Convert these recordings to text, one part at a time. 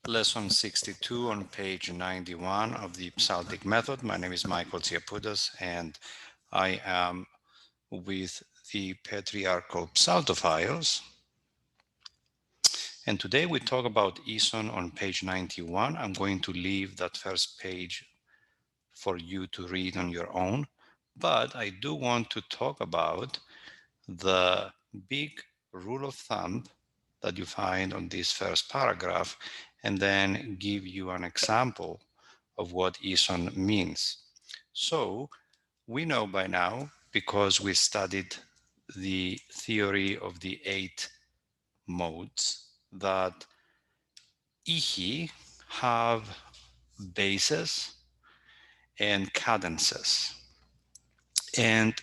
Lesson 62 on page 91 of the Psaltic method. My name is Michael Tsiapoudas, and I am with the Patriarchal Psaltophiles. And today we talk about Eson on page 91. I'm going to leave that first page for you to read on your own, but I do want to talk about the big rule of thumb that you find on this first paragraph, and then give you an example of what Eson means. So we know by now, because we studied the theory of the 8 modes, that Ihi have bases and cadences. And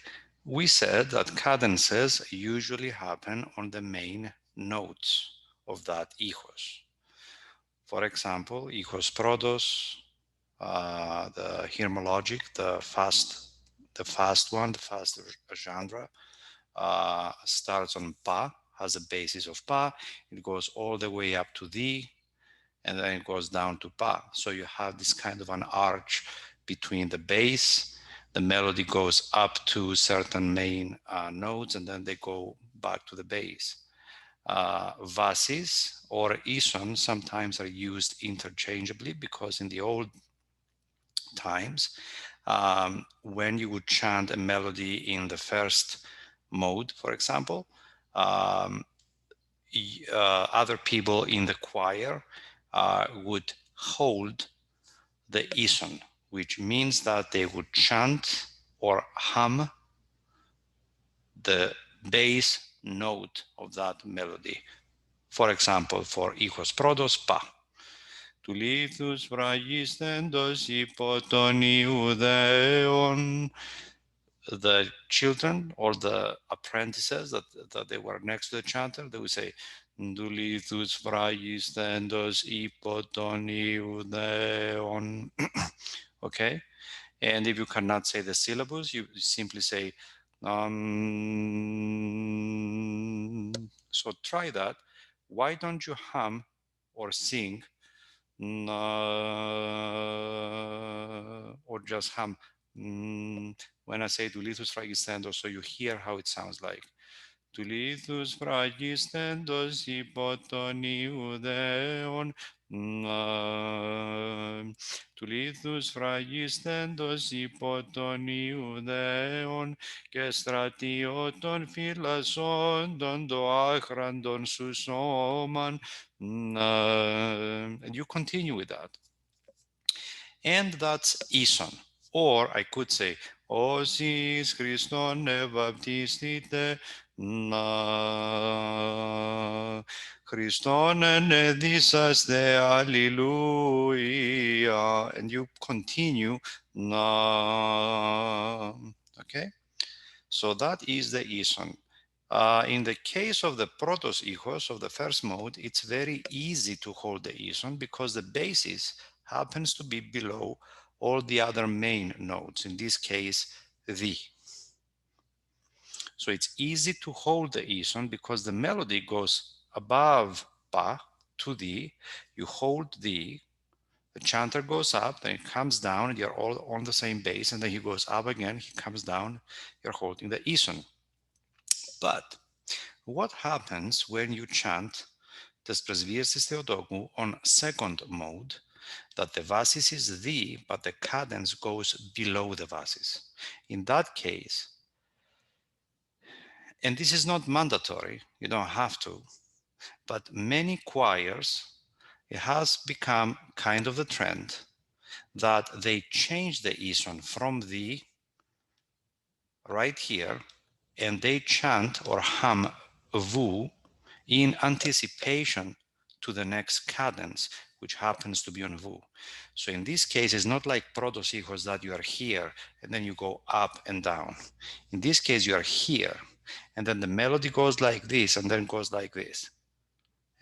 we said that cadences usually happen on the main notes of that ichos. For example, ichos protos, the hymnologic, the fast one, the fast genre, starts on pa, has a basis of pa. It goes all the way up to the, and then it goes down to pa. So you have this kind of an arch between the bass. The melody goes up to certain main notes, and then they go back to the bass. Vasis or ison sometimes are used interchangeably, because in the old times, when you would chant a melody in the first mode, for example, um, other people in the choir would hold the ison, which means that they would chant or hum the bass note of that melody. For example, for ichos protos, pa. Του λίθους φραγίσθεντος υπό τον Ιουδαίον. The children or the apprentices that they were next to the chanter, they would say, του λίθους φραγίσθεντος υπό τον Ιουδαίον. Okay? And if you cannot say the syllables, you simply say, so try that. Why don't you hum or sing, or just hum when I say Dulithus fragistendos, so you hear how it sounds like. Dulithus fragistendos υπό τον Ιουδαίον. Του λίθους φραγίσθεντος υπό των Ιουδαίων και στρατιώτων φυλασσόντων το άχραντον σου σώμαν. And you continue with that. And that's Ison. Or I could say, Osis Christon ebaptistite na Christon enedisaste Alleluia. And you continue na. Okay? So that is the Ison. In the case of the protos ichos of the first mode, it's very easy to hold the Ison because the basis happens to be below all the other main notes, in this case, the. So it's easy to hold the Ison because the melody goes above pa to the, you hold the chanter goes up, then it comes down, and you're all on the same bass, and then he goes up again, he comes down, you're holding the Ison. But what happens when you chant Tes Presbyteris Theotokou on second mode, that the vasis is the, but the cadence goes below the vasis? In that case, and this is not mandatory, you don't have to, but many choirs, it has become kind of the trend that they change the Ison from the right here, and they chant or hum vu in anticipation to the next cadence, which happens to be on vu. So in this case, it's not like protos ichos that you are here and then you go up and down. In this case, you are here, and then the melody goes like this, and then goes like this,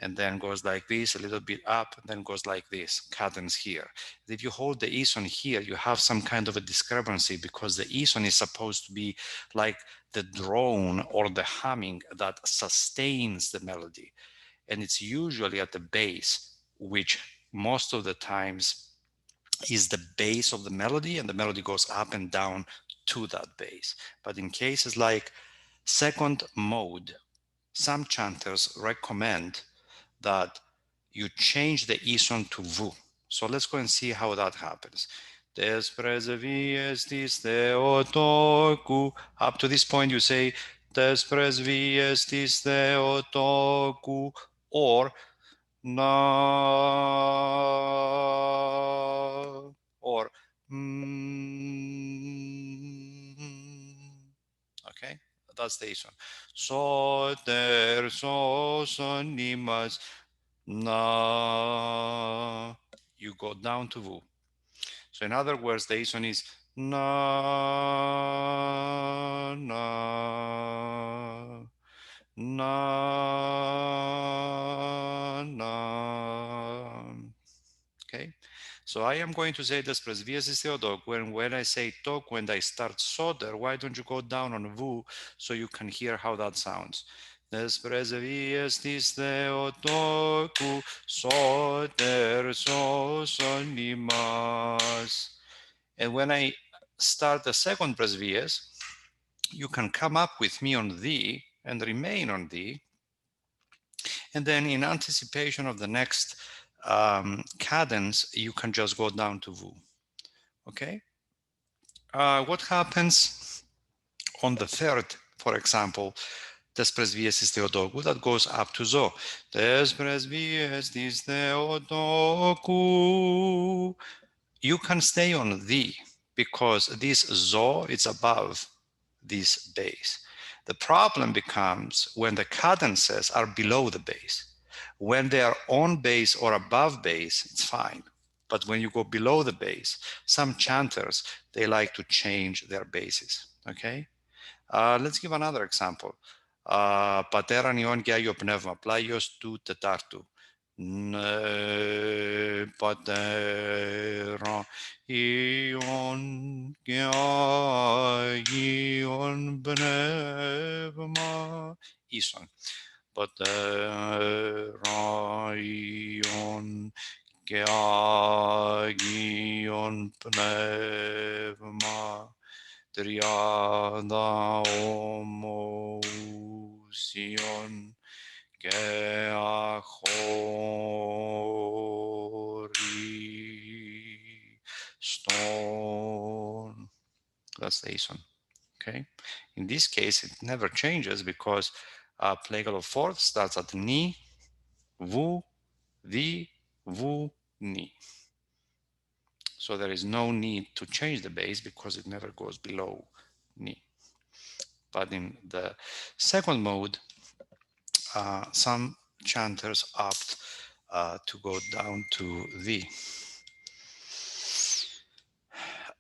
and then goes like this, a little bit up, and then goes like this, cadence here. If you hold the Ison here, you have some kind of a discrepancy, because the Ison is supposed to be like the drone or the humming that sustains the melody. And it's usually at the base, which most of the times is the base of the melody, and the melody goes up and down to that base. But in cases like second mode, some chanters recommend that you change the ison to vu. So let's go and see how that happens. Des presviestis Theotoku. Up to this point, you say Des presviestis Theotoku, or na, or okay, that's the ison. So der so sonimas na, you go down to vu. So in other words, the ison is na na na. Okay, so I am going to say this presvies Theodoku, and when I say tok, when I start soder, why don't you go down on vu so you can hear how that sounds? Des presvies Theodoku, soder so sonimas. And when I start the second presvies, you can come up with me on thee and remain on thee. And then in anticipation of the next cadence, you can just go down to vu. Okay? What happens on the third, for example, Des presvies Theodoku, that goes up to zo. Des presvies Theodoku. You can stay on the, because this zo is above this bass. The problem becomes when the cadences are below the bass. When they are on bass or above bass, it's fine. But when you go below the bass, some chanters, they like to change their basses. Okay? Let's give another example. Πατέραν Υιόν και Άγιο Πνεύμα, πλάγιος του Τετάρτου. Πατέραν Υιόν και Άγιον Πνεύμα. Ίσον. Πατέραν Υιόν και Άγιον Πνεύμα. Τριάδα ομοουσιών και αχωριστών. That's the ison. Okay. In this case, it never changes because plagal of fourth starts at ni, vu, the, vu, ni. So there is no need to change the bass because it never goes below ni. But in the second mode, some chanters opt to go down to the.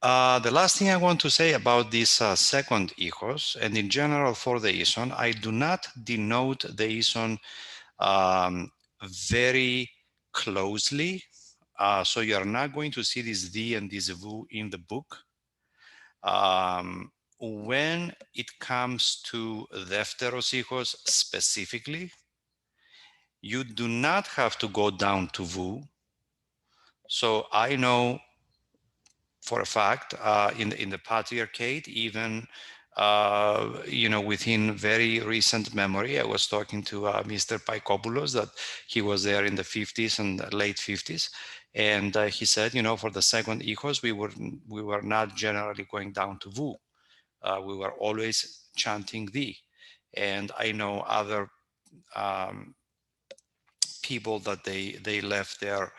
The last thing I want to say about this second ichos, and in general for the ison, I do not denote the ison very closely. So you are not going to see this the and this vu in the book. When it comes to Defteros Hijos specifically, you do not have to go down to vu. So I know for a fact in the Patriarchate, even within very recent memory, I was talking to Mr. Paikopoulos, that he was there in the 50s and late 50s. And he said, for the second Hijos, we were not generally going down to vu. We were always chanting thee. And I know other people that they left their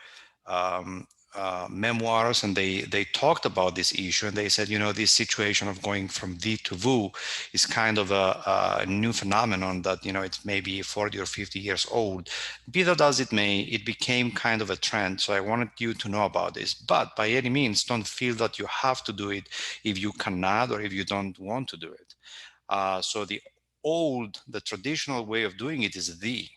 memoirs, and they talked about this issue, and they said, this situation of going from thee to vu is kind of a new phenomenon that, it's maybe 40 or 50 years old. Be that as it may, it became kind of a trend. So I wanted you to know about this, but by any means, don't feel that you have to do it if you cannot or if you don't want to do it. So the traditional way of doing it is the.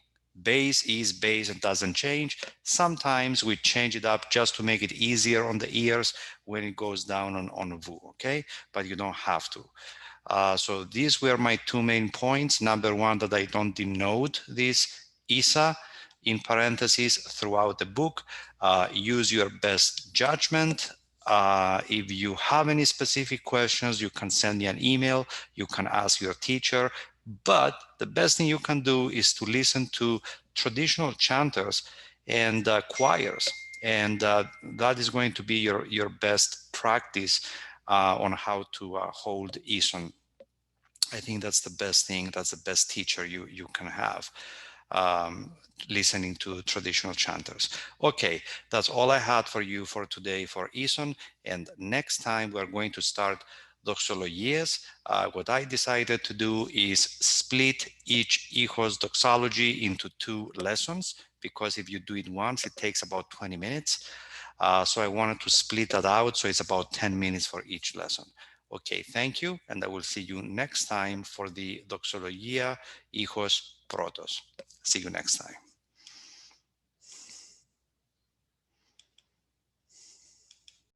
Bass is bass and doesn't change. Sometimes we change it up just to make it easier on the ears when it goes down on vu, okay? But you don't have to. So these were my two main points. Number one, that I don't denote this Isa in parentheses throughout the book. Use your best judgment. If you have any specific questions, you can send me an email, you can ask your teacher, but the best thing you can do is to listen to traditional chanters and choirs, and that is going to be your best practice on how to hold Isun. I think that's the best thing, that's the best teacher you can have, um, listening to traditional chanters. Okay, that's all I had for you for today for Isun, and next time we're going to start doxologies. What I decided to do is split each hijos doxology into 2 lessons, because if you do it once, it takes about 20 minutes. So I wanted to split that out, so it's about 10 minutes for each lesson. Okay, thank you, and I will see you next time for the Doxologia Hijos Protos. See you next time.